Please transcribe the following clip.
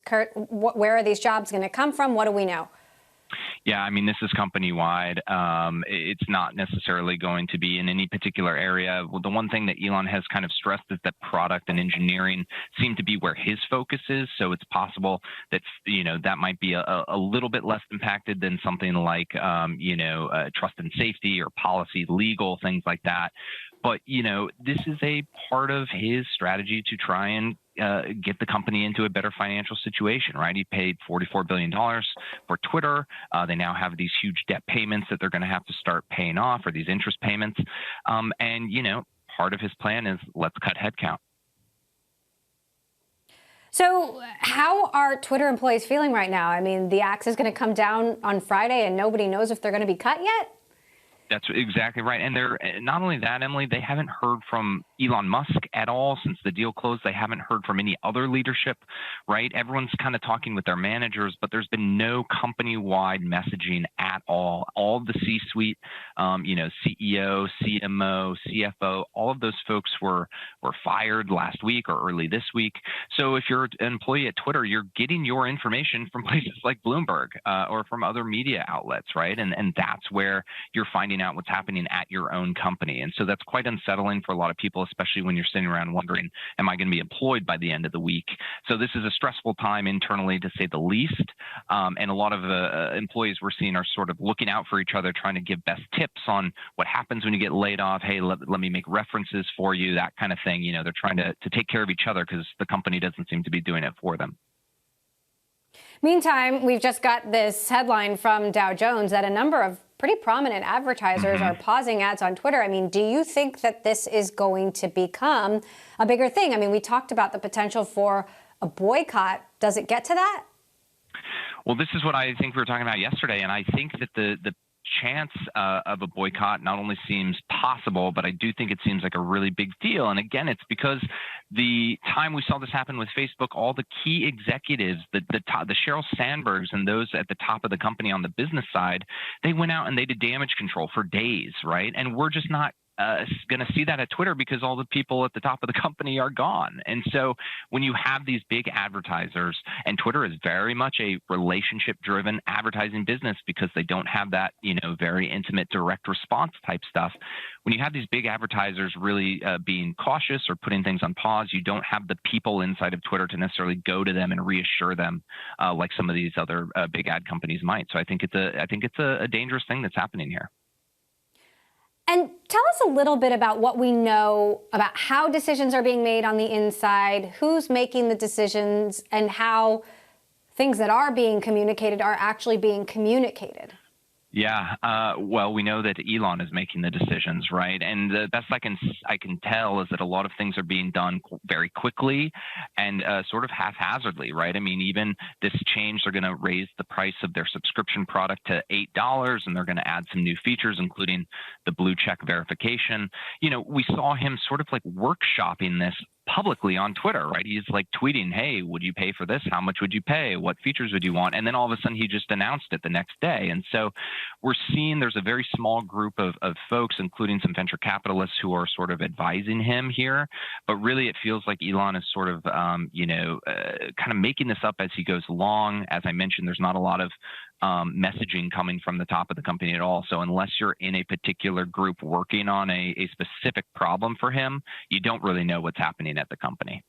Kurt, where are these jobs going to come from? What do we know? Yeah, I mean, this is company-wide. It's not necessarily going to be in any particular area. Well, the one thing that Elon has kind of stressed is that product and engineering seem to be where his focus is. So it's possible that, that might be a little bit less impacted than something like, trust and safety or policy, legal, things like that. But, this is a part of his strategy to try and get the company into a better financial situation, right? He paid $44 billion for Twitter. They now have these huge debt payments that they're going to have to start paying off, or these interest payments. And part of his plan is let's cut headcount. So how are Twitter employees feeling right now? I mean, the axe is going to come down on Friday and nobody knows if they're going to be cut yet? That's exactly right. And they're not only that, Emily, they haven't heard from Elon Musk at all since the deal closed. They haven't heard from any other leadership, right? Everyone's kind of talking with their managers, but there's been no company-wide messaging at all. All of the C-suite, CEO, CMO, CFO, all of those folks were fired last week or early this week. So if you're an employee at Twitter, you're getting your information from places like Bloomberg or from other media outlets, right? And that's where you're finding out what's happening at your own company. And so that's quite unsettling for a lot of people, especially when you're sitting around wondering, am I going to be employed by the end of the week? So this is a stressful time internally, to say the least. And a lot of employees we're seeing are sort of looking out for each other, trying to give best tips on what happens when you get laid off. Hey, let me make references for you, that kind of thing. They're trying to take care of each other because the company doesn't seem to be doing it for them. Meantime, we've just got this headline from Dow Jones that a number of pretty prominent advertisers are pausing ads on Twitter. I mean, do you think that this is going to become a bigger thing? I mean, we talked about the potential for a boycott. Does it get to that? Well, this is what I think we were talking about yesterday, and I think that the chance of a boycott not only seems possible, but I do think it seems like a really big deal. And again, it's because the time we saw this happen with Facebook, all the key executives, the Sheryl Sandbergs and those at the top of the company on the business side, they went out and they did damage control for days, right? And we're just not going to see that at Twitter because all the people at the top of the company are gone. And so when you have these big advertisers, and Twitter is very much a relationship-driven advertising business because they don't have that, very intimate direct response type stuff. When you have these big advertisers really being cautious or putting things on pause, you don't have the people inside of Twitter to necessarily go to them and reassure them like some of these other big ad companies might. So I think it's a dangerous thing that's happening here. And tell us a little bit about what we know about how decisions are being made on the inside, who's making the decisions, and how things that are being communicated are actually being communicated. Yeah, well, we know that Elon is making the decisions, right? And the best I can tell is that a lot of things are being done very quickly and sort of haphazardly, right? I mean, even this change, they're going to raise the price of their subscription product to $8, and they're going to add some new features, including the blue check verification. We saw him sort of like workshopping this publicly on Twitter, right? He's like tweeting, hey, would you pay for this? How much would you pay? What features would you want? And then all of a sudden he just announced it the next day. And so we're seeing there's a very small group of folks, including some venture capitalists, who are sort of advising him here. But really it feels like Elon is sort of, kind of making this up as he goes along. As I mentioned, there's not a lot of messaging coming from the top of the company at all. So unless you're in a particular group working on a specific problem for him, you don't really know what's happening at the company.